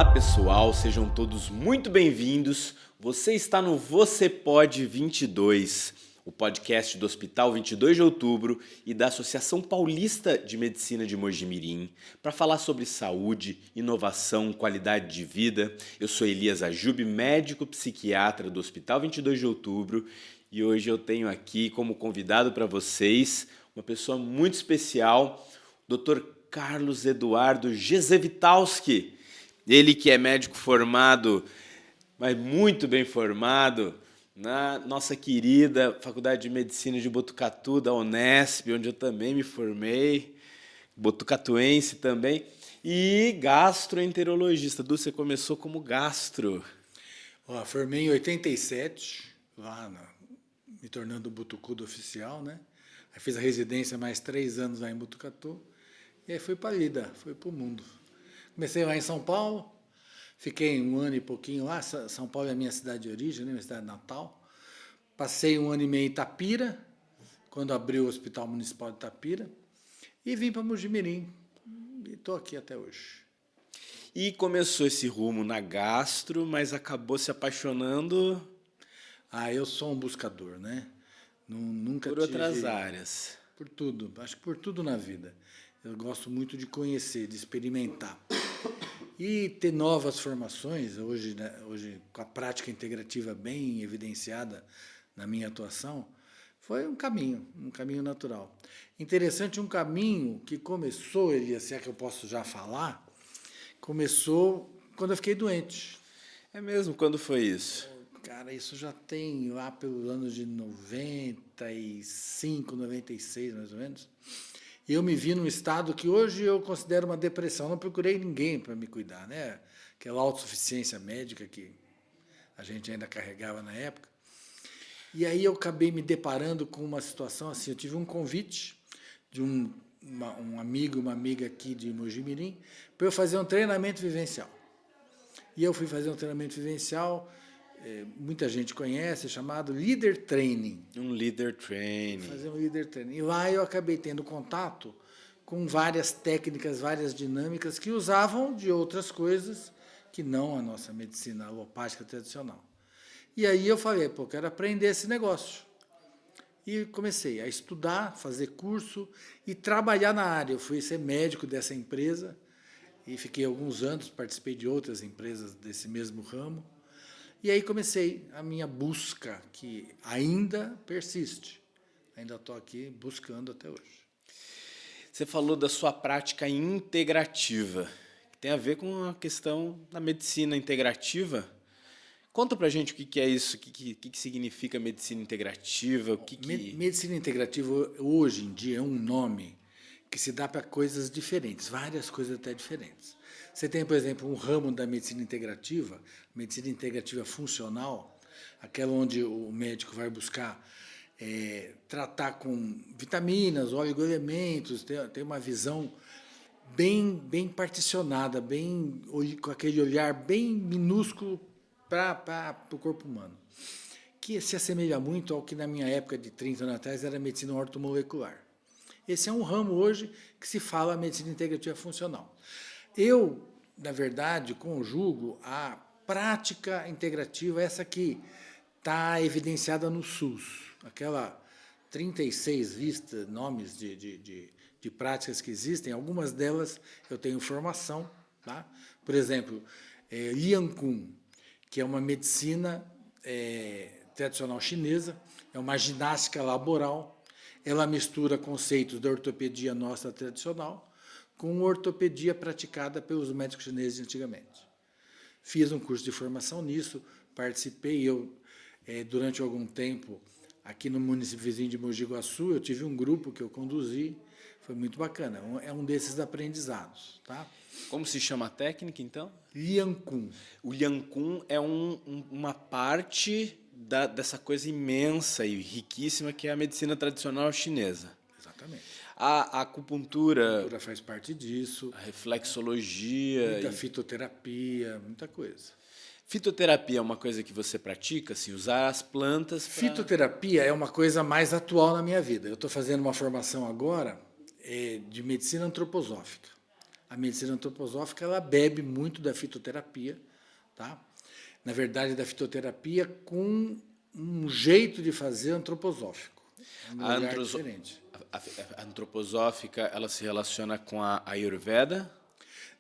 Olá pessoal, sejam todos muito bem-vindos. Você está no Você Pode 22, o podcast do Hospital 22 de Outubro e da Associação Paulista de Medicina de Mojimirim, para falar sobre saúde, inovação, qualidade de vida. Eu sou Elias Ajub, médico psiquiatra do Hospital 22 de Outubro, e hoje eu tenho aqui como convidado para vocês uma pessoa muito especial, o Dr. Carlos Eduardo Gzewitowski. Ele que é médico formado, mas muito bem formado, na nossa querida Faculdade de Medicina de Botucatu, da Unesp, onde eu também me formei, botucatuense também, e gastroenterologista. Du, você começou como gastro. Formei em 87, me tornando botucudo oficial, né? Aí fiz a residência mais 3 anos lá em Botucatu, e aí fui para a vida, fui para o mundo. Comecei lá em São Paulo, fiquei 1 ano e pouquinho lá. São Paulo é a minha cidade de origem, né? Minha cidade natal. Passei 1 ano e meio em Itapira, quando abriu o Hospital Municipal de Itapira, e vim para Mojimirim, e estou aqui até hoje. E começou esse rumo na gastro, mas acabou se apaixonando... Eu sou um buscador, né? Nunca por outras áreas. Por tudo, acho que por tudo na vida. Eu gosto muito de conhecer, de experimentar. E ter novas formações, hoje com a prática integrativa bem evidenciada na minha atuação, foi um caminho natural. Interessante, um caminho que começou, Elias, se é que eu posso já falar, começou quando eu fiquei doente. É mesmo? Quando foi isso? Cara, isso já tem lá pelo ano de 95, 96, mais ou menos. E eu me vi num estado que hoje eu considero uma depressão. Não procurei ninguém para me cuidar, né? Aquela autossuficiência médica que a gente ainda carregava na época. E aí eu acabei me deparando com uma situação assim. Eu tive um convite de um amigo, uma amiga aqui de Mojimirim, para eu fazer um treinamento vivencial. E eu fui fazer um treinamento vivencial, muita gente conhece, chamado Leader Training. Um Leader Training. Fazer um Leader Training. E lá eu acabei tendo contato com várias técnicas, várias dinâmicas que usavam de outras coisas que não a nossa medicina alopática tradicional. E aí eu falei, quero aprender esse negócio. E comecei a estudar, fazer curso e trabalhar na área. Eu fui ser médico dessa empresa e fiquei alguns anos, participei de outras empresas desse mesmo ramo. E aí comecei a minha busca, que ainda persiste. Ainda estou aqui buscando até hoje. Você falou da sua prática integrativa, que tem a ver com a questão da medicina integrativa. Conta pra gente o que é isso, o que significa medicina integrativa. Medicina integrativa, hoje em dia, é um nome que se dá para coisas diferentes, várias coisas até diferentes. Você tem, por exemplo, um ramo da medicina integrativa funcional, aquela onde o médico vai buscar tratar com vitaminas, oligoelementos, tem uma visão bem particionada, com aquele olhar bem minúsculo para o corpo humano, que se assemelha muito ao que na minha época de 30 anos atrás era a medicina ortomolecular. Esse é um ramo hoje que se fala medicina integrativa funcional. Eu, na verdade, conjugo a prática integrativa, essa que está evidenciada no SUS, aquela 36 nomes de práticas que existem, algumas delas eu tenho formação. Tá? Por exemplo, Lian Kun, que é uma medicina tradicional chinesa, é uma ginástica laboral. Ela mistura conceitos da ortopedia nossa tradicional com ortopedia praticada pelos médicos chineses antigamente. Fiz um curso de formação nisso, participei. Durante algum tempo, aqui no município vizinho de Mogi Guaçu, eu tive um grupo que eu conduzi, foi muito bacana. É um desses aprendizados. Tá? Como se chama a técnica, então? Lian Kun. O Lian Kun é uma parte dessa coisa imensa e riquíssima que é a medicina tradicional chinesa. Exatamente. A acupuntura... faz parte disso. A reflexologia... Muita fitoterapia, muita coisa. Fitoterapia é uma coisa que você pratica, assim, usar as plantas para... Fitoterapia é uma coisa mais atual na minha vida. Eu estou fazendo uma formação agora de medicina antroposófica. a medicina antroposófica ela bebe muito da fitoterapia, tá? Na verdade, da fitoterapia com um jeito de fazer antroposófico, um A, olhar antroso- diferente. a antroposófica, ela se relaciona com a Ayurveda?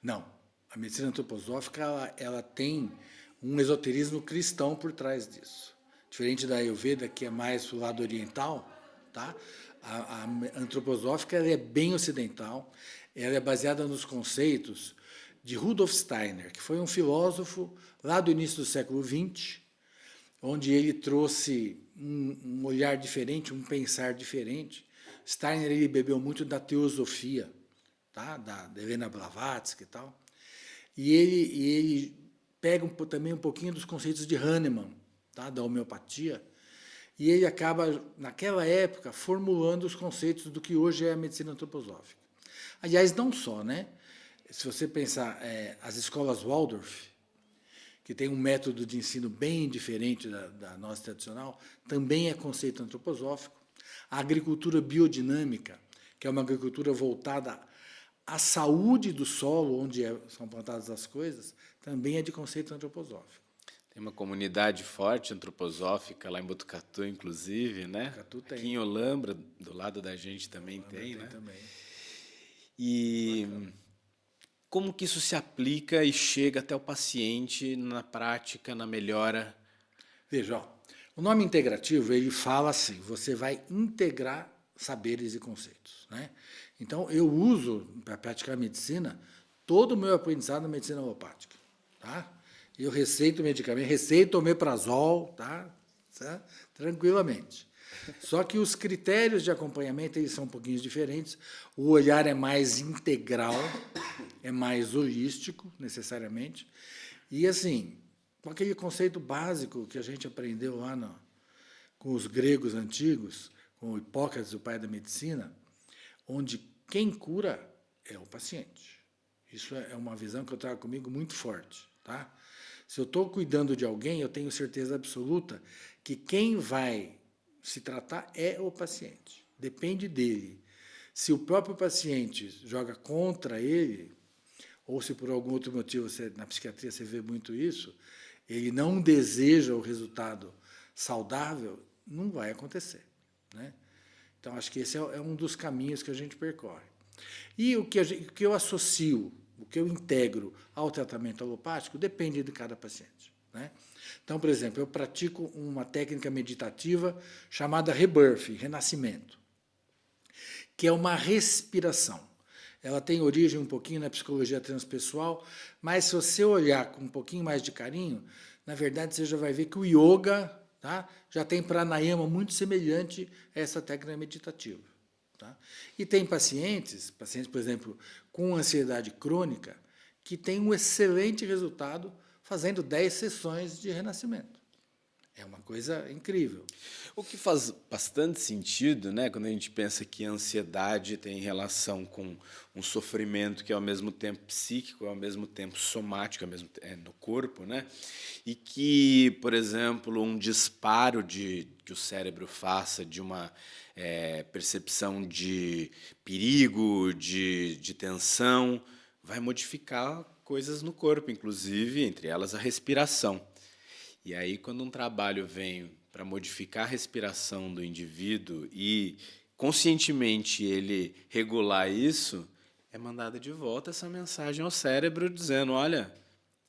Não, a medicina antroposófica ela tem um esoterismo cristão por trás disso. Diferente da Ayurveda, que é mais do lado oriental, tá? A antroposófica ela é bem ocidental, ela é baseada nos conceitos de Rudolf Steiner, que foi um filósofo lá do início do século XX, onde ele trouxe um olhar diferente, um pensar diferente. Steiner ele bebeu muito da teosofia, tá? Da Helena Blavatsky e tal. E ele pega também um pouquinho dos conceitos de Hahnemann, tá? Da homeopatia, e ele acaba, naquela época, formulando os conceitos do que hoje é a medicina antroposófica. Aliás, não só, né? Se você pensar, as escolas Waldorf, que tem um método de ensino bem diferente da nossa tradicional, também é conceito antroposófico. A agricultura biodinâmica, que é uma agricultura voltada à saúde do solo, onde são plantadas as coisas, também é de conceito antroposófico. Tem uma comunidade forte antroposófica lá em Botucatu, inclusive, né? Botucatu tem. Aqui em Olambra, do lado da gente também tem, né? Também. E como que isso se aplica e chega até o paciente na prática, na melhora? Veja, ó, o nome integrativo ele fala assim: você vai integrar saberes e conceitos, né? Então eu uso para praticar medicina todo o meu aprendizado na medicina alopática, tá? Eu receito medicamento, receito omeprazol, tá? Tranquilamente. Só que os critérios de acompanhamento eles são um pouquinho diferentes. O olhar é mais integral, é mais holístico, necessariamente. E, assim, com aquele conceito básico que a gente aprendeu lá com os gregos antigos, com o Hipócrates, o pai da medicina, onde quem cura é o paciente. Isso é uma visão que eu trago comigo muito forte, tá? Se eu estou cuidando de alguém, eu tenho certeza absoluta que quem vai se tratar é o paciente. Depende dele. Se o próprio paciente joga contra ele, ou se por algum outro motivo, na psiquiatria você vê muito isso, ele não deseja o resultado saudável, não vai acontecer, né? Então, acho que esse é um dos caminhos que a gente percorre. E o que eu associo, o que eu integro ao tratamento alopático, depende de cada paciente, né? Então, por exemplo, eu pratico uma técnica meditativa chamada Rebirth, renascimento, que é uma respiração. Ela tem origem um pouquinho na psicologia transpessoal, mas se você olhar com um pouquinho mais de carinho, na verdade você já vai ver que o yoga, tá, já tem pranayama muito semelhante a essa técnica meditativa. Tá? E tem pacientes, por exemplo, com ansiedade crônica, que têm um excelente resultado fazendo 10 sessões de renascimento. É uma coisa incrível. O que faz bastante sentido, né, quando a gente pensa que a ansiedade tem relação com um sofrimento que é ao mesmo tempo psíquico, ao mesmo tempo somático, no corpo, né? E que, por exemplo, um disparo que o cérebro faça de uma percepção de perigo, de tensão, vai modificar coisas no corpo, inclusive, entre elas a respiração. E aí, quando um trabalho vem para modificar a respiração do indivíduo e conscientemente ele regular isso, é mandada de volta essa mensagem ao cérebro dizendo: olha,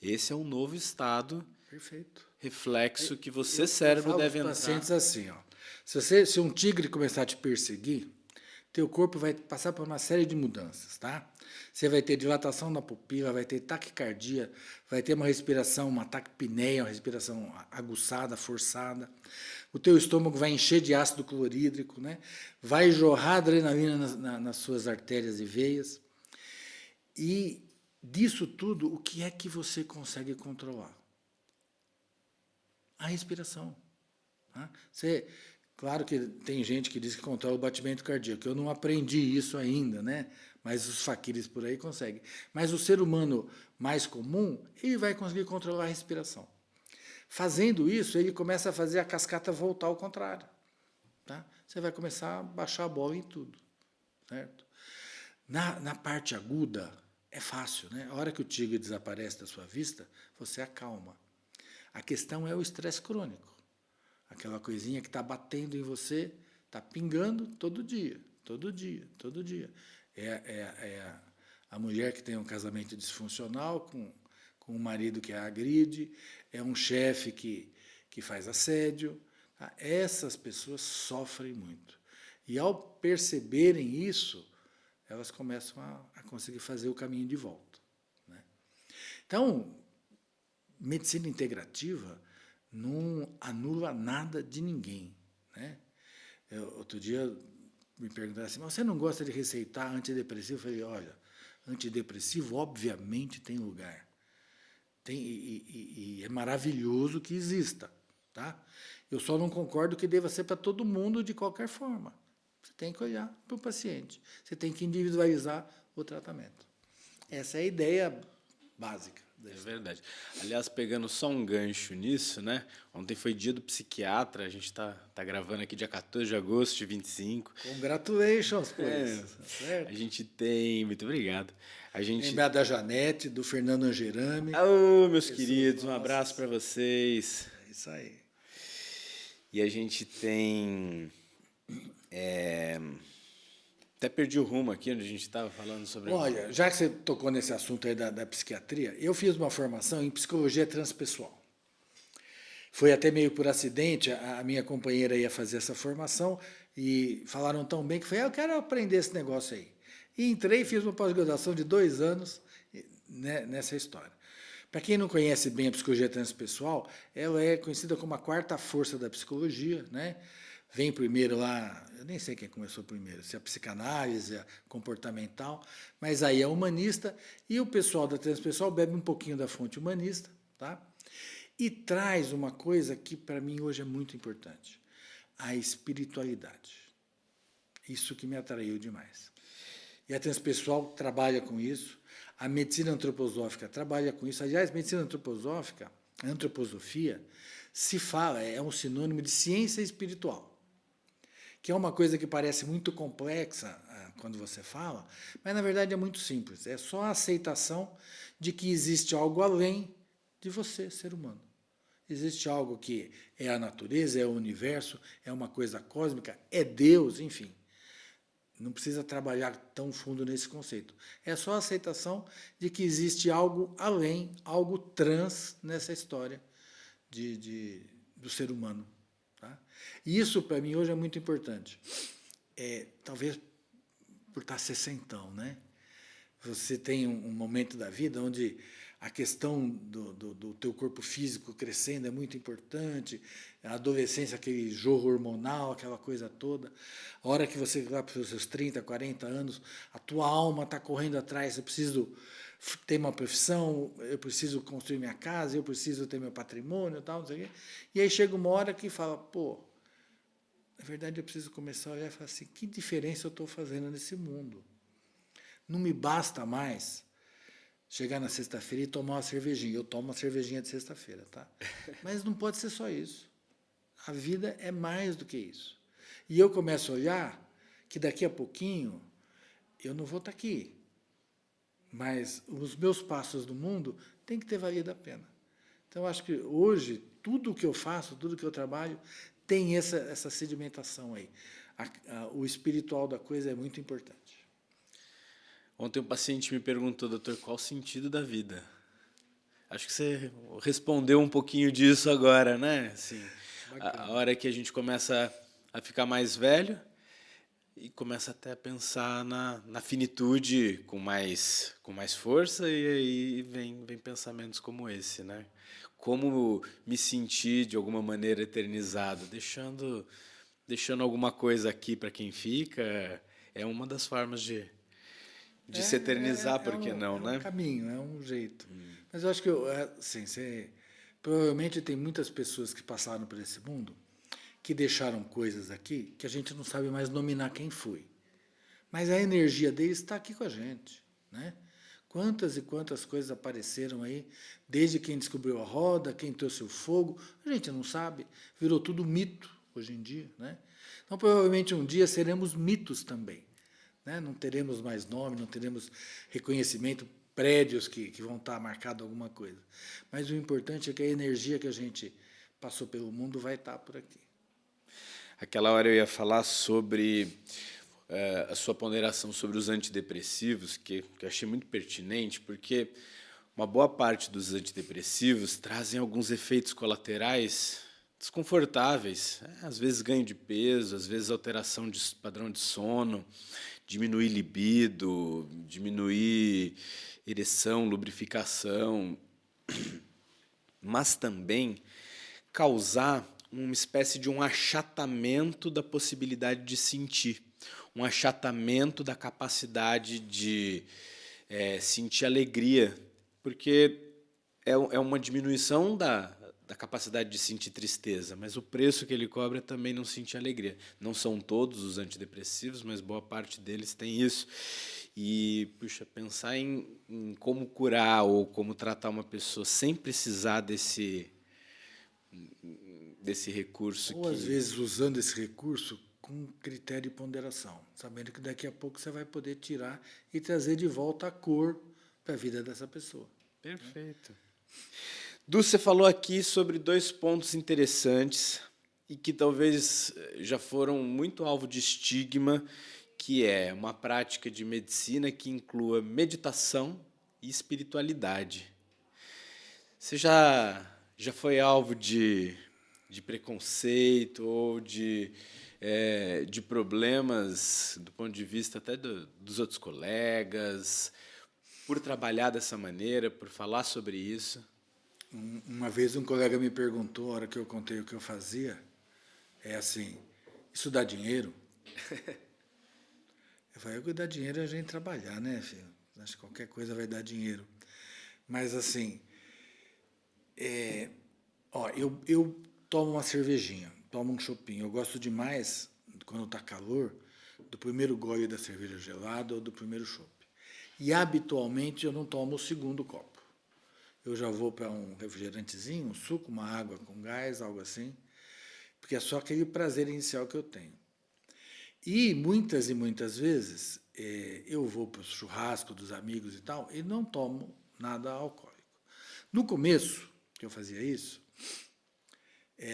esse é um novo estado, Perfeito. reflexo que você, cérebro, deve entrar. Eu falo para os pacientes assim, ó, se um tigre começar a te perseguir, teu corpo vai passar por uma série de mudanças, tá? Você vai ter dilatação na pupila, vai ter taquicardia, vai ter uma respiração, uma taquipneia, uma respiração aguçada, forçada. O teu estômago vai encher de ácido clorídrico, né? Vai jorrar adrenalina nas suas artérias e veias. E disso tudo, o que é que você consegue controlar? A respiração. Tá? Claro que tem gente que diz que controla o batimento cardíaco. Eu não aprendi isso ainda, né? Mas os faquires por aí conseguem. Mas o ser humano mais comum, ele vai conseguir controlar a respiração. Fazendo isso, ele começa a fazer a cascata voltar ao contrário. Tá? Você vai começar a baixar a bola em tudo. Certo? Na parte aguda, é fácil, né? A hora que o tigre desaparece da sua vista, você acalma. A questão é o estresse crônico. Aquela coisinha que está batendo em você, está pingando todo dia, todo dia, todo dia. É a mulher que tem um casamento disfuncional com um marido que a agride, é um chefe que faz assédio. Tá? Essas pessoas sofrem muito. E, ao perceberem isso, elas começam a conseguir fazer o caminho de volta. Né? Então, medicina integrativa não anula nada de ninguém. Né? Outro dia me perguntaram assim, mas você não gosta de receitar antidepressivo? Eu falei, olha, antidepressivo obviamente tem lugar. E é maravilhoso que exista. Tá? Eu só não concordo que deva ser para todo mundo de qualquer forma. Você tem que olhar para o paciente. Você tem que individualizar o tratamento. Essa é a ideia básica. É verdade. Aliás, pegando só um gancho nisso, né? Ontem foi dia do psiquiatra, a gente está gravando aqui dia 14 de agosto de 25. Congratulations, pois. Certo? A gente tem... Muito obrigado. Lembrar da Janete, do Fernando Angerami. Ô, meus queridos, um abraço para vocês. É isso aí. E a gente tem... Até perdi o rumo aqui, onde a gente estava falando sobre... Olha, já que você tocou nesse assunto aí da psiquiatria, eu fiz uma formação em psicologia transpessoal. Foi até meio por acidente, a minha companheira ia fazer essa formação e falaram tão bem que foi, eu quero aprender esse negócio aí. E entrei e fiz uma pós-graduação de 2 anos nessa história. Para quem não conhece bem a psicologia transpessoal, ela é conhecida como a 4ª força da psicologia, né? Vem primeiro lá, eu nem sei quem começou primeiro, se é a psicanálise, a comportamental, mas aí é humanista, e o pessoal da transpessoal bebe um pouquinho da fonte humanista, tá? E traz uma coisa que para mim hoje é muito importante, a espiritualidade. Isso que me atraiu demais. E a transpessoal trabalha com isso, a medicina antroposófica trabalha com isso. Aliás, medicina antroposófica, a antroposofia, se fala, é um sinônimo de ciência espiritual, que é uma coisa que parece muito complexa quando você fala, mas na verdade é muito simples. É só a aceitação de que existe algo além de você, ser humano. Existe algo que é a natureza, é o universo, é uma coisa cósmica, é Deus, enfim. Não precisa trabalhar tão fundo nesse conceito. É só a aceitação de que existe algo além, algo trans nessa história do ser humano. Tá? E isso, para mim, hoje é muito importante. Talvez por estar sessentão, né? Você tem um momento da vida onde a questão do teu corpo físico crescendo é muito importante, a adolescência, aquele jorro hormonal, aquela coisa toda. A hora que você vai para os seus 30, 40 anos, a tua alma está correndo atrás, eu preciso ter uma profissão, eu preciso construir minha casa, eu preciso ter meu patrimônio, tal, não sei o quê. E aí chega uma hora que fala, pô, na verdade eu preciso começar a olhar e falar assim, que diferença eu estou fazendo nesse mundo? Não me basta mais chegar na sexta-feira e tomar uma cervejinha. Eu tomo uma cervejinha de sexta-feira, tá? Mas não pode ser só isso. A vida é mais do que isso. E eu começo a olhar que daqui a pouquinho eu não vou estar aqui, mas os meus passos no mundo têm que ter valido a pena. Então, eu acho que hoje, tudo o que eu faço, tudo que eu trabalho, tem essa sedimentação aí. O espiritual da coisa é muito importante. Ontem um paciente me perguntou, doutor, qual o sentido da vida? Acho que você respondeu um pouquinho disso agora, né? Assim, a hora que a gente começa a ficar mais velho e começa até a pensar na finitude com mais força, e aí vem pensamentos como esse, né? Como me sentir de alguma maneira eternizado, deixando alguma coisa aqui para quem fica, é uma das formas de se eternizar, por que não, né? É um caminho, é um jeito. Mas eu acho que, assim, provavelmente tem muitas pessoas que passaram por esse mundo que deixaram coisas aqui que a gente não sabe mais nominar quem foi. Mas a energia deles está aqui com a gente, né? Quantas e quantas coisas apareceram aí, desde quem descobriu a roda, quem trouxe o fogo, a gente não sabe, virou tudo mito hoje em dia, né? Então, provavelmente um dia seremos mitos também. Né? Não teremos mais nome, não teremos reconhecimento prédios que vão estar marcados alguma coisa. Mas o importante é que a energia que a gente passou pelo mundo vai estar por aqui. Aquela hora eu ia falar sobre a sua ponderação sobre os antidepressivos, que eu achei muito pertinente, porque uma boa parte dos antidepressivos trazem alguns efeitos colaterais desconfortáveis. Às vezes ganho de peso, às vezes alteração de padrão de sono, diminuir libido, diminuir ereção, lubrificação, mas também causar uma espécie de um achatamento da possibilidade de sentir, um achatamento da capacidade de sentir alegria, porque é uma diminuição da capacidade de sentir tristeza, mas o preço que ele cobra é também não sentir alegria. Não são todos os antidepressivos, mas boa parte deles tem isso. E, puxa, pensar em como curar ou como tratar uma pessoa sem precisar desse recurso. Ou, às vezes, usando esse recurso com critério de ponderação, sabendo que daqui a pouco você vai poder tirar e trazer de volta a cor para a vida dessa pessoa. Perfeito. Du, você falou aqui sobre 2 pontos interessantes e que talvez já foram muito alvo de estigma, que é uma prática de medicina que inclua meditação e espiritualidade. Você já foi alvo de preconceito ou de problemas do ponto de vista até dos outros colegas, por trabalhar dessa maneira, por falar sobre isso? Uma vez um colega me perguntou, a hora que eu contei o que eu fazia, assim, isso dá dinheiro? Eu falei, o que dá dinheiro é a gente trabalhar, né, filho? Acho que qualquer coisa vai dar dinheiro. Mas, assim, eu tomo uma cervejinha, tomo um chopinho. Eu gosto demais, quando está calor, do primeiro gole da cerveja gelada ou do primeiro chopp. E, habitualmente, eu não tomo o segundo copo. Eu já vou para um refrigerantezinho, um suco, uma água com gás, algo assim, porque é só aquele prazer inicial que eu tenho. E muitas vezes eu vou para o churrasco dos amigos e tal e não tomo nada alcoólico. No começo, que eu fazia isso,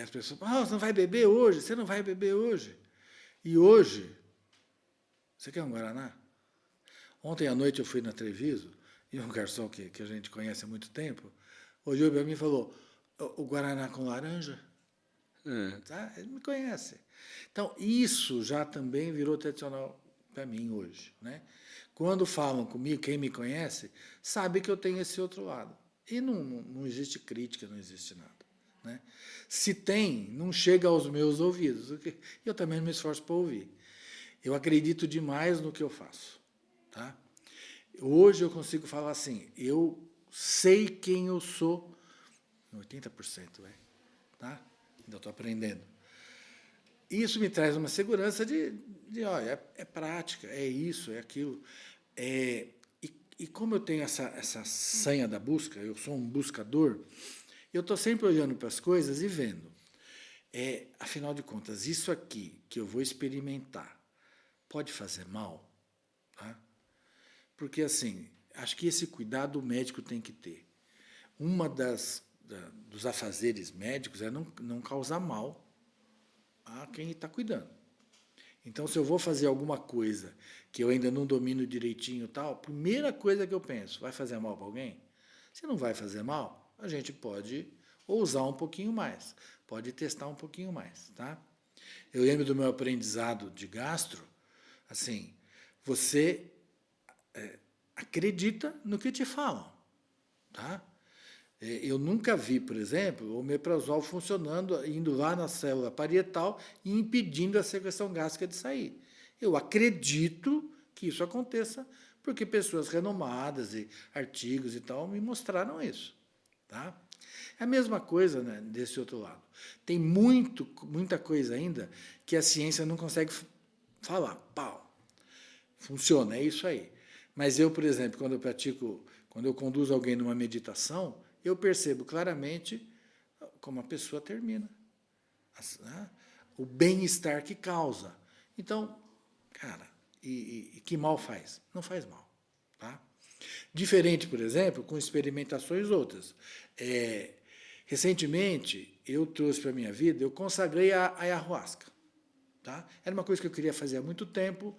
as pessoas falavam, você não vai beber hoje? Você não vai beber hoje? E hoje, você quer um Guaraná? Ontem à noite eu fui na Treviso e um garçom que a gente conhece há muito tempo olhou para mim e falou, o Guaraná com laranja? Tá? Ele me conhece. Então, isso já também virou tradicional para mim hoje. Né? Quando falam comigo, quem me conhece, sabe que eu tenho esse outro lado. E não existe crítica, não existe nada. Né? Se tem, não chega aos meus ouvidos. Eu também me esforço para ouvir. Eu acredito demais no que eu faço. Tá? Hoje eu consigo falar assim, eu sei quem eu sou, 80%, tá? Ainda estou aprendendo. Isso me traz uma segurança de olha, é prática, é isso, é aquilo. E como eu tenho essa sanha da busca, eu sou um buscador, eu estou sempre olhando para as coisas e vendo. Afinal de contas, isso aqui que eu vou experimentar pode fazer mal? Tá? Porque, assim, acho que esse cuidado o médico tem que ter. Uma dos afazeres médicos é não causar mal a quem está cuidando. Então, se eu vou fazer alguma coisa que eu ainda não domino direitinho e tal, a primeira coisa que eu penso, vai fazer mal para alguém? Se não vai fazer mal, a gente pode ousar um pouquinho mais, pode testar um pouquinho mais. Tá? Eu lembro do meu aprendizado de gastro, assim, você acredita no que te falam. Tá? Eu nunca vi, por exemplo, o omeprazol funcionando, indo lá na célula parietal e impedindo a secreção gástrica de sair. Eu acredito que isso aconteça porque pessoas renomadas e artigos e tal me mostraram isso. Tá? É a mesma coisa, né, desse outro lado. Tem muita coisa ainda que a ciência não consegue falar. Pau. Funciona, é isso aí. Mas eu, por exemplo, quando eu conduzo alguém numa meditação, eu percebo claramente como a pessoa termina. O bem-estar que causa. Então, cara, e que mal faz? Não faz mal. Tá? Diferente, por exemplo, com experimentações outras. Recentemente, eu trouxe para a minha vida, eu consagrei a ayahuasca. Tá? Era uma coisa que eu queria fazer há muito tempo.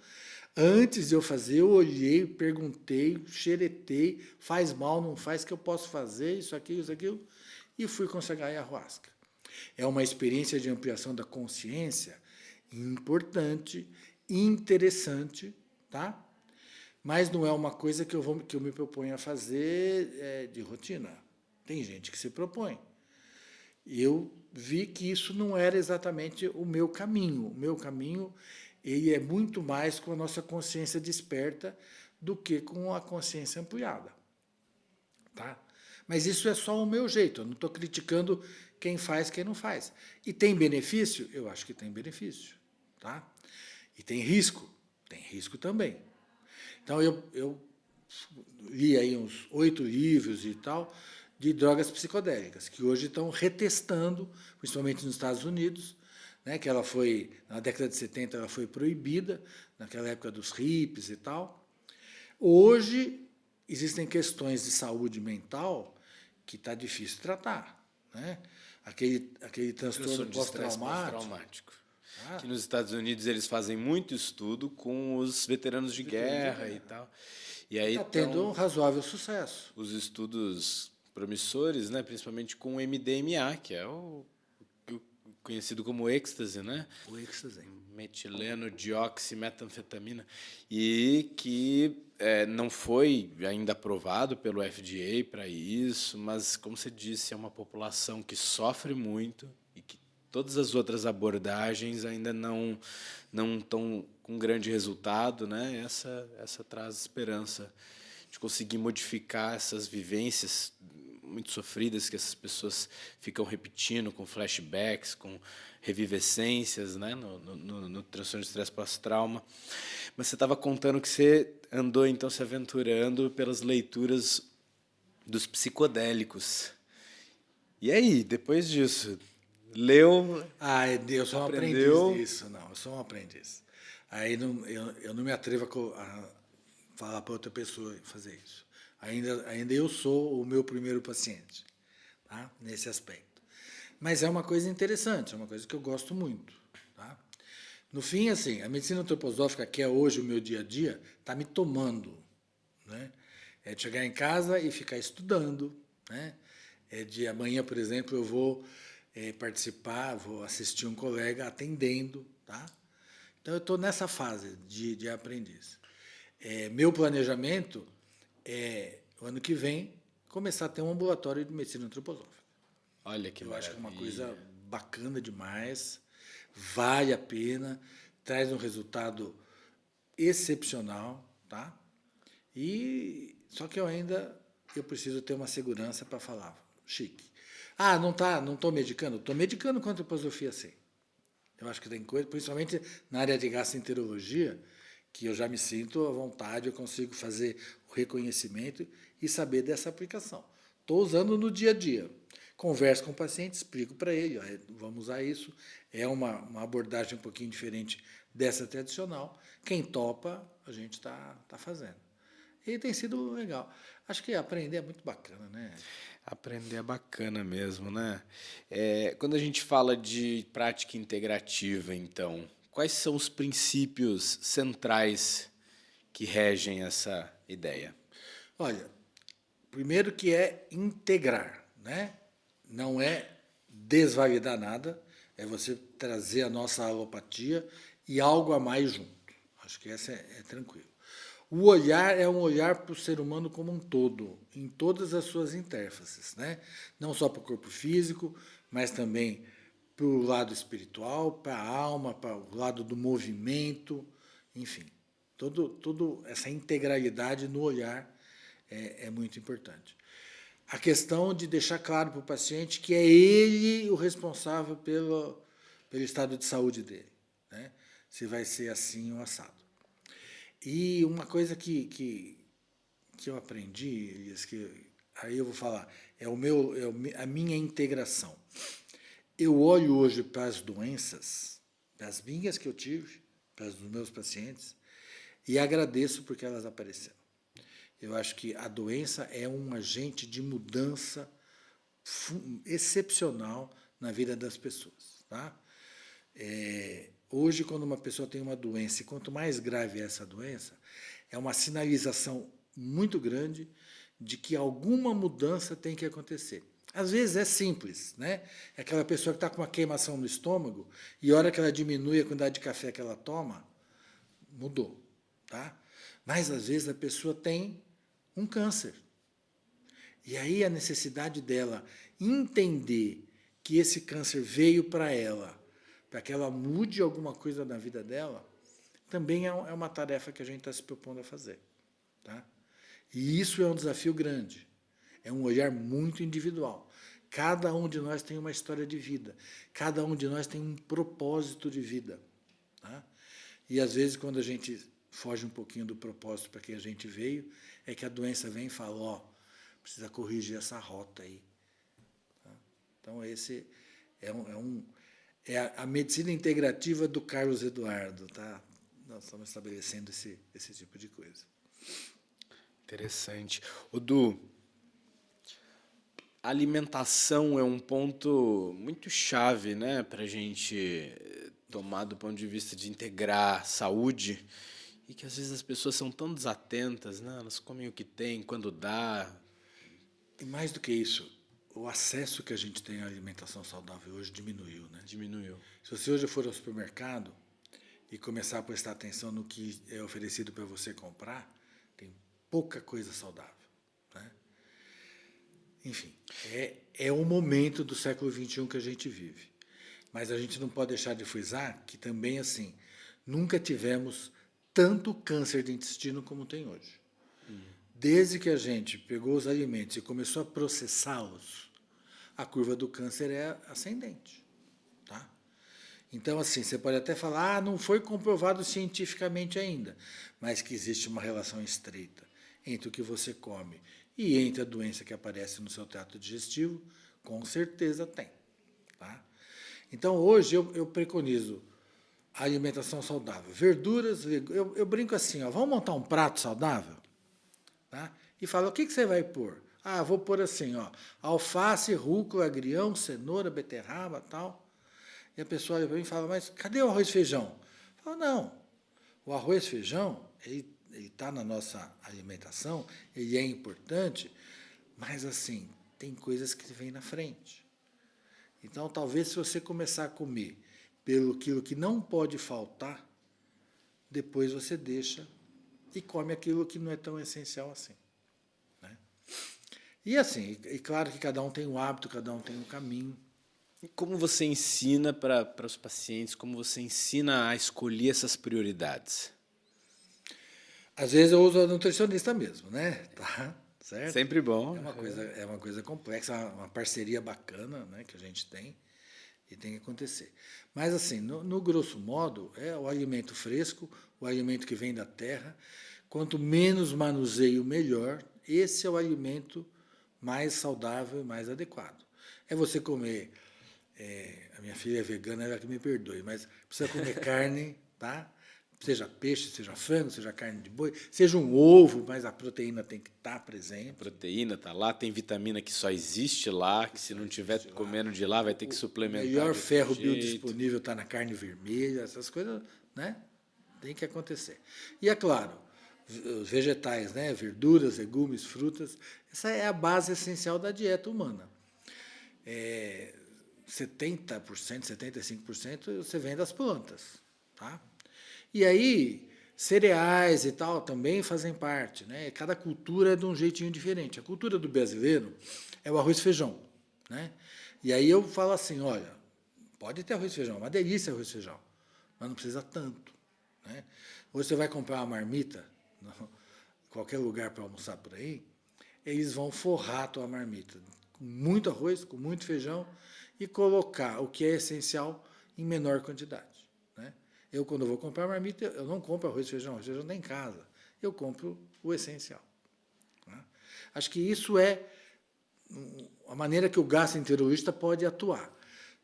Antes de eu fazer, eu olhei, perguntei, xeretei, faz mal, não faz, que eu posso fazer, isso, aquilo, e fui consagrar a ayahuasca. É uma experiência de ampliação da consciência importante, interessante, tá? Mas não é uma coisa que eu me proponho a fazer de rotina. Tem gente que se propõe. E eu vi que isso não era exatamente o meu caminho. O meu caminho ele é muito mais com a nossa consciência desperta do que com a consciência ampliada. Tá? Mas isso é só o meu jeito. Eu não estou criticando quem faz, quem não faz. E tem benefício? Eu acho que tem benefício. Tá? E tem risco? Tem risco também. Então, eu li aí uns 8 livros e tal de drogas psicodélicas, que hoje estão retestando, principalmente nos Estados Unidos, né, que ela foi, na década de 70, ela foi proibida, naquela época dos hippies e tal. Hoje, existem questões de saúde mental que está difícil tratar. Né? Aquele transtorno pós-traumático. Que nos Estados Unidos eles fazem muito estudo com os veteranos de guerra e tal. E aí está tendo um razoável sucesso. Os estudos promissores, né, principalmente com o MDMA, que é o conhecido como êxtase, né? O êxtase. Metileno, dioximetanfetamina, e que não foi ainda aprovado pelo FDA para isso, mas, como você disse, é uma população que sofre muito e que todas as outras abordagens ainda não estão com grande resultado, né? Essa traz esperança de conseguir modificar essas vivências muito sofridas que essas pessoas ficam repetindo, com flashbacks, com revivescências, né, no transtorno de estresse pós-trauma. Mas você estava contando que você andou, então, se aventurando pelas leituras dos psicodélicos. E aí, depois disso, leu? Eu sou aprendeu? Um aprendiz disso, não. Eu sou um aprendiz. Aí eu não me atrevo a falar para outra pessoa fazer isso. Ainda eu sou o meu primeiro paciente, tá? Nesse aspecto. Mas é uma coisa interessante, é uma coisa que eu gosto muito. Tá? No fim, assim, a medicina antroposófica, que é hoje o meu dia a dia, está me tomando. Né? É de chegar em casa e ficar estudando. Né? É de amanhã, por exemplo, eu vou participar, vou assistir um colega atendendo. Tá? Então, eu estou nessa fase de aprendiz. Meu planejamento o ano que vem, começar a ter um ambulatório de medicina antroposófica. Olha que maravilha. Eu acho que é uma coisa bacana demais, vale a pena, traz um resultado excepcional, tá? Só que eu preciso ter uma segurança para falar, chique. Não estou medicando? Estou medicando com antroposofia, sim. Eu acho que tem coisa, principalmente na área de gastroenterologia, que eu já me sinto à vontade, eu consigo fazer o reconhecimento e saber dessa aplicação. Estou usando no dia a dia. Converso com o paciente, explico para ele, vamos usar isso. É uma abordagem um pouquinho diferente dessa tradicional. Quem topa, a gente está fazendo. E tem sido legal. Acho que aprender é muito bacana, né? Aprender é bacana mesmo, né? Quando a gente fala de prática integrativa, então, quais são os princípios centrais que regem essa ideia? Olha, primeiro que é integrar, né? Não é desvalidar nada, é você trazer a nossa alopatia e algo a mais junto. Acho que essa é tranquilo. O olhar é um olhar para o ser humano como um todo, em todas as suas interfaces, né? Não só para o corpo físico, mas também para o lado espiritual, para a alma, para o lado do movimento, enfim. Toda essa integralidade no olhar é muito importante. A questão de deixar claro para o paciente que é ele o responsável pelo estado de saúde dele, né? Se vai ser assim ou assado. E uma coisa que eu aprendi, Elias, que aí eu vou falar, a minha integração. Eu olho hoje para as doenças, para as minhas que eu tive, para os meus pacientes, e agradeço porque elas apareceram. Eu acho que a doença é um agente de mudança excepcional na vida das pessoas. Tá? Hoje, quando uma pessoa tem uma doença, e quanto mais grave é essa doença, é uma sinalização muito grande de que alguma mudança tem que acontecer. Às vezes é simples, né? É aquela pessoa que está com uma queimação no estômago e a hora que ela diminui a quantidade de café que ela toma, mudou. Tá? Mas, às vezes, a pessoa tem um câncer. E aí a necessidade dela entender que esse câncer veio para ela, para que ela mude alguma coisa na vida dela, também é uma tarefa que a gente está se propondo a fazer. Tá? E isso é um desafio grande. É um olhar muito individual. Cada um de nós tem uma história de vida. Cada um de nós tem um propósito de vida. Tá? E, às vezes, quando a gente foge um pouquinho do propósito para que a gente veio, é que a doença vem e fala, ó, precisa corrigir essa rota aí. Tá? Então, esse é a medicina integrativa do Carlos Eduardo. Tá? Nós estamos estabelecendo esse tipo de coisa. Interessante. Du, a alimentação é um ponto muito chave, né, para a gente tomar do ponto de vista de integrar saúde, e que às vezes as pessoas são tão desatentas, né? Elas comem o que tem, quando dá. E mais do que isso, o acesso que a gente tem à alimentação saudável hoje diminuiu, né? Diminuiu. Se você hoje for ao supermercado e começar a prestar atenção no que é oferecido para você comprar, tem pouca coisa saudável. Né? Enfim, é o momento do século XXI que a gente vive. Mas a gente não pode deixar de frisar que também, assim, nunca tivemos tanto câncer de intestino como tem hoje. Desde que a gente pegou os alimentos e começou a processá-los, a curva do câncer é ascendente. Tá? Então, assim, você pode até falar, não foi comprovado cientificamente ainda, mas que existe uma relação estreita entre o que você come e entre a doença que aparece no seu trato digestivo, com certeza tem. Tá? Então, hoje eu preconizo a alimentação saudável. Verduras, eu brinco assim, ó, vamos montar um prato saudável? Tá? E fala, o que você vai pôr? Ah, vou pôr assim, ó, alface, rúcula, agrião, cenoura, beterraba, tal. E a pessoa olha para mim e fala, mas cadê o arroz e feijão? Eu falo, não, o arroz e feijão, ele está na nossa alimentação, ele é importante, mas, assim, tem coisas que vêm na frente. Então, talvez, se você começar a comer pelo aquilo que não pode faltar, depois você deixa e come aquilo que não é tão essencial assim. Né? E, assim, é claro que cada um tem um hábito, cada um tem um caminho. E como você ensina para os pacientes, como você ensina a escolher essas prioridades? Às vezes eu uso a nutricionista mesmo, né? Tá? Certo? Sempre bom. É uma coisa complexa, uma parceria bacana, né, que a gente tem e tem que acontecer. Mas, assim, no grosso modo, é o alimento fresco, o alimento que vem da terra. Quanto menos manuseio, melhor. Esse é o alimento mais saudável e mais adequado. É você comer... a minha filha é vegana, ela que me perdoe, mas precisa comer carne, tá? Seja peixe, seja frango, seja carne de boi, seja um ovo, mas a proteína tem que estar presente. A proteína está lá, tem vitamina que só existe lá, que se não tiver comendo de lá vai ter que suplementar. O melhor ferro biodisponível está na carne vermelha, essas coisas, né? Tem que acontecer. E, é claro, os vegetais, né? Verduras, legumes, frutas, essa é a base essencial da dieta humana. 70%, 75% você vem das plantas, tá? E aí, cereais e tal também fazem parte, né? Cada cultura é de um jeitinho diferente. A cultura do brasileiro é o arroz e feijão, né? E aí eu falo assim, olha, pode ter arroz e feijão, uma delícia arroz e feijão, mas não precisa tanto, né? Hoje você vai comprar uma marmita, em qualquer lugar para almoçar por aí, eles vão forrar a tua marmita com muito arroz, com muito feijão e colocar o que é essencial em menor quantidade. Eu, quando vou comprar marmita, eu não compro arroz e feijão está em casa. Eu compro o essencial. Né? Acho que isso é a maneira que o gastroenterologista pode atuar.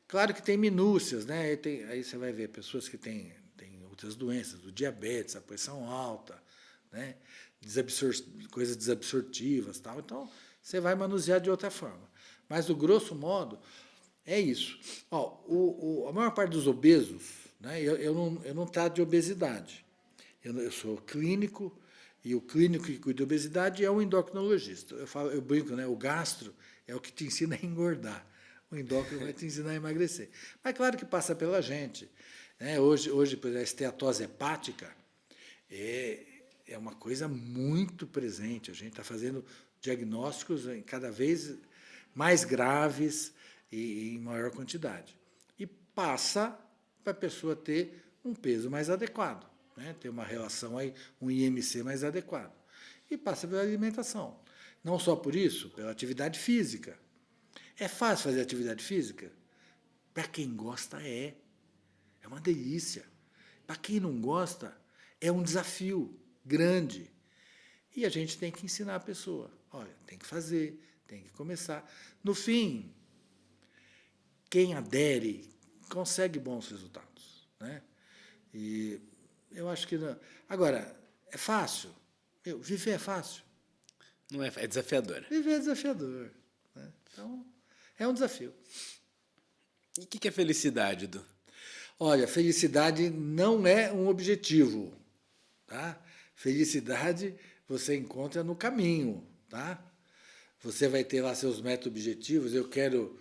Claro que tem minúcias, né? Aí você vai ver pessoas que têm outras doenças, o diabetes, a pressão alta, né? coisas desabsortivas, tal. Então, você vai manusear de outra forma. Mas, do grosso modo, é isso. Ó, a maior parte dos obesos, né, eu não trato de obesidade. Eu sou clínico, e o clínico que cuida de obesidade é o endocrinologista. Eu brinco, né? O gastro é o que te ensina a engordar. O endócrino vai te ensinar a emagrecer. Mas claro que passa pela gente. Né? Hoje, por exemplo, a esteatose hepática é uma coisa muito presente. A gente está fazendo diagnósticos cada vez mais graves e em maior quantidade. E passa para a pessoa ter um peso mais adequado. Né, ter uma relação aí, um IMC mais adequado. E passa pela alimentação. Não só por isso, pela atividade física. É fácil fazer atividade física? Para quem gosta, é. É uma delícia. Para quem não gosta, é um desafio grande. E a gente tem que ensinar a pessoa. Olha, tem que fazer, tem que começar. No fim, quem adere consegue bons resultados. Né? E eu acho que não. Agora, é fácil? Viver é fácil? Não é, é desafiador. Viver é desafiador. Né? Então, é um desafio. E o que é felicidade, Edu? Olha, felicidade não é um objetivo. Tá? Felicidade você encontra no caminho. Tá? Você vai ter lá seus meta-objetivos. Eu quero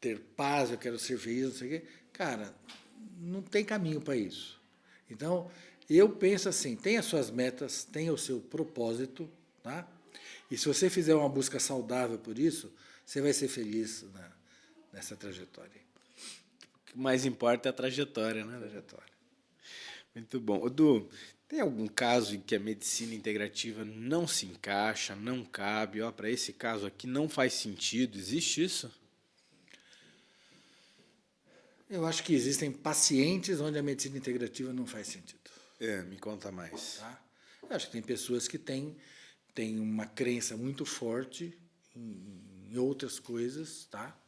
ter paz, eu quero ser feliz, não sei o quê. Cara, não tem caminho para isso. Então, eu penso assim, tem as suas metas, tem o seu propósito, tá? E se você fizer uma busca saudável por isso, você vai ser feliz nessa trajetória. O que mais importa é a trajetória, né? Trajetória. Muito bom. Edu, tem algum caso em que a medicina integrativa não se encaixa, não cabe? Para esse caso aqui não faz sentido. Existe isso? Eu acho que existem pacientes onde a medicina integrativa não faz sentido. Me conta mais. Tá? Eu acho que tem pessoas que têm uma crença muito forte em outras coisas, tá?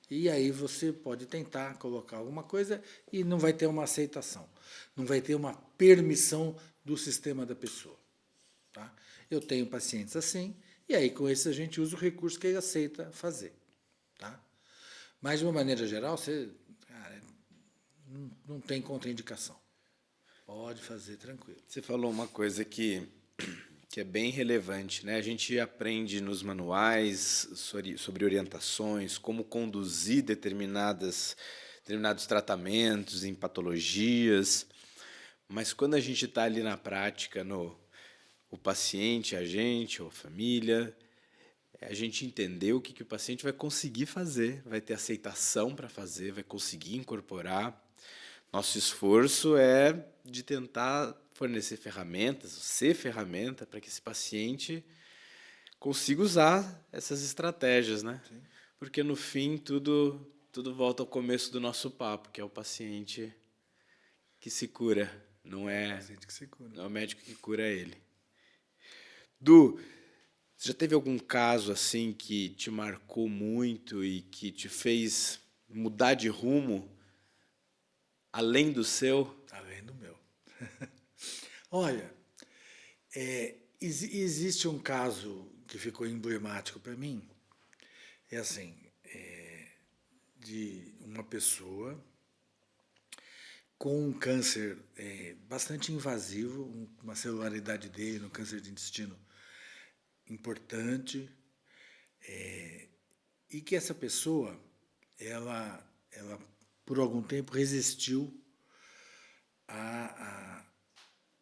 E aí você pode tentar colocar alguma coisa e não vai ter uma aceitação, não vai ter uma permissão do sistema da pessoa. Tá? Eu tenho pacientes assim, e aí com esses a gente usa o recurso que ele aceita fazer. Tá? Mas, de uma maneira geral, não tem contraindicação. Pode fazer tranquilo. Você falou uma coisa que é bem relevante, né? A gente aprende nos manuais sobre orientações, como conduzir determinados tratamentos em patologias, mas quando a gente está ali na prática, o paciente, a gente, ou a família, a gente entender o que o paciente vai conseguir fazer, vai ter aceitação para fazer, vai conseguir incorporar. Nosso esforço é de tentar fornecer ferramentas, ser ferramenta para que esse paciente consiga usar essas estratégias, né? Sim. Porque no fim tudo volta ao começo do nosso papo, que é o paciente que se cura, não é o médico que cura ele. Du, você já teve algum caso assim que te marcou muito e que te fez mudar de rumo? Além do seu? Além do meu. Olha, existe um caso que ficou emblemático para mim. É assim, de uma pessoa com um câncer bastante invasivo, uma celularidade dele no câncer de intestino importante, e que essa pessoa, ela por algum tempo resistiu a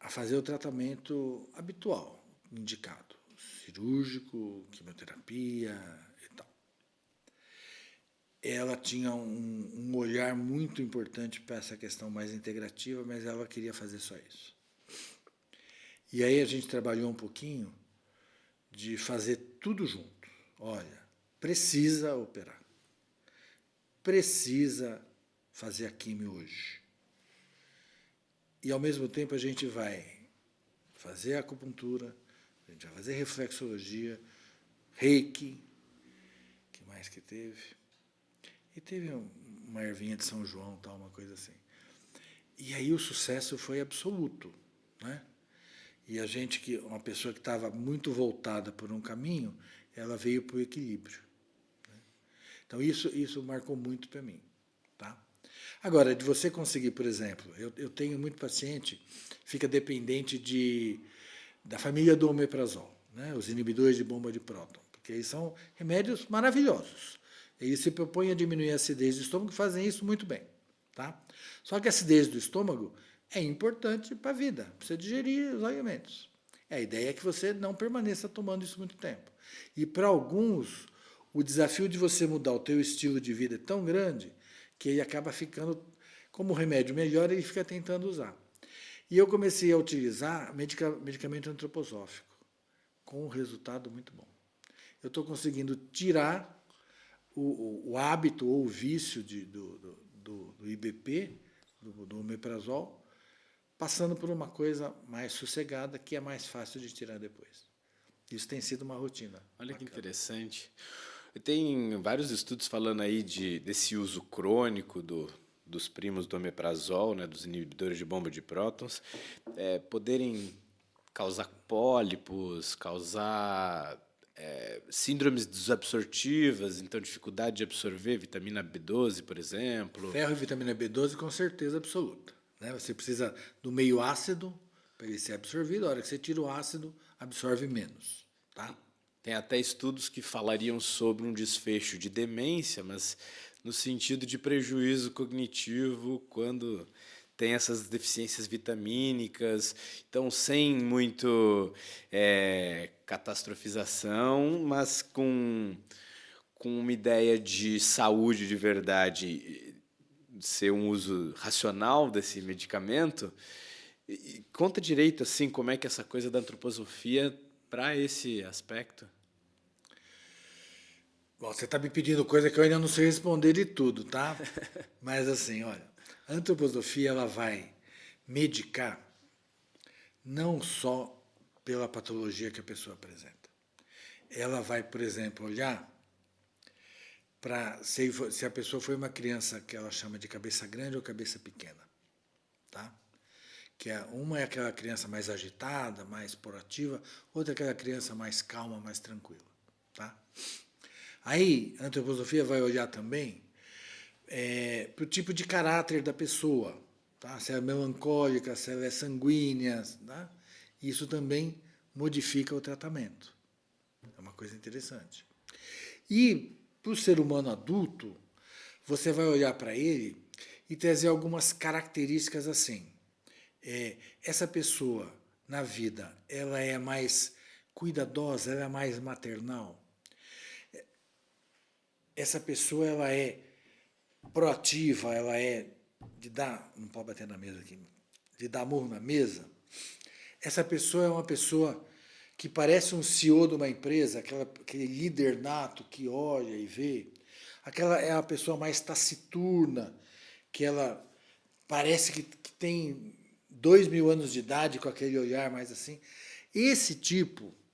fazer o tratamento habitual, indicado, cirúrgico, quimioterapia e tal. Ela tinha um olhar muito importante para essa questão mais integrativa, mas ela queria fazer só isso. E aí a gente trabalhou um pouquinho de fazer tudo junto. Olha, precisa operar. Precisa fazer a quimio hoje. E, ao mesmo tempo, a gente vai fazer a acupuntura, a gente vai fazer reflexologia, reiki, o que mais que teve? E teve uma ervinha de São João, tal, uma coisa assim. E aí o sucesso foi absoluto, né? E a gente, uma pessoa que estava muito voltada por um caminho, ela veio para o equilíbrio. Então, isso marcou muito para mim. Tá? Agora, de você conseguir, por exemplo, eu tenho muito paciente, fica dependente da família do omeprazol, né? Os inibidores de bomba de próton, porque eles são remédios maravilhosos. Eles se propõem a diminuir a acidez do estômago e fazem isso muito bem. Tá? Só que a acidez do estômago é importante para a vida, para você digerir os alimentos. A ideia é que você não permaneça tomando isso muito tempo. E para alguns, o desafio de você mudar o teu estilo de vida é tão grande que ele acaba ficando, como o remédio melhora, ele fica tentando usar. E eu comecei a utilizar medicamento antroposófico, com um resultado muito bom. Eu estou conseguindo tirar o hábito ou o vício do IBP, do omeprazol, passando por uma coisa mais sossegada, que é mais fácil de tirar depois. Isso tem sido uma rotina. Olha que interessante. Tem vários estudos falando aí desse uso crônico dos primos do omeprazol, né, dos inibidores de bomba de prótons, poderem causar pólipos, causar síndromes desabsortivas, então dificuldade de absorver vitamina B12, por exemplo. Ferro e vitamina B12 com certeza absoluta. Né? Você precisa do meio ácido para ele ser absorvido. A hora que você tira o ácido, absorve menos. Tá? Tem até estudos que falariam sobre um desfecho de demência, mas no sentido de prejuízo cognitivo quando tem essas deficiências vitamínicas. Então, sem muito catastrofização, mas com uma ideia de saúde de verdade, ser um uso racional desse medicamento. E conta direito assim como é que essa coisa da antroposofia para esse aspecto. Bom, você está me pedindo coisa que eu ainda não sei responder de tudo, tá? Mas assim, olha, a antroposofia ela vai medicar não só pela patologia que a pessoa apresenta. Ela vai, por exemplo, olhar para se a pessoa foi uma criança que ela chama de cabeça grande ou cabeça pequena, tá? Uma é aquela criança mais agitada, mais proativa, outra é aquela criança mais calma, mais tranquila, tá? Aí a antroposofia vai olhar também para o tipo de caráter da pessoa, tá? Se ela é melancólica, se ela é sanguínea, tá? Isso também modifica o tratamento. É uma coisa interessante. E para o ser humano adulto, você vai olhar para ele e trazer algumas características assim. Essa pessoa, na vida, ela é mais cuidadosa, ela é mais maternal. Essa pessoa, ela é proativa, ela é de dar, não pode bater na mesa aqui, de dar amor na mesa. Essa pessoa é uma pessoa que parece um CEO de uma empresa, aquele líder nato que olha e vê. Aquela é a pessoa mais taciturna, que ela parece que tem 2000 anos de idade com aquele olhar mais assim. Esse tipo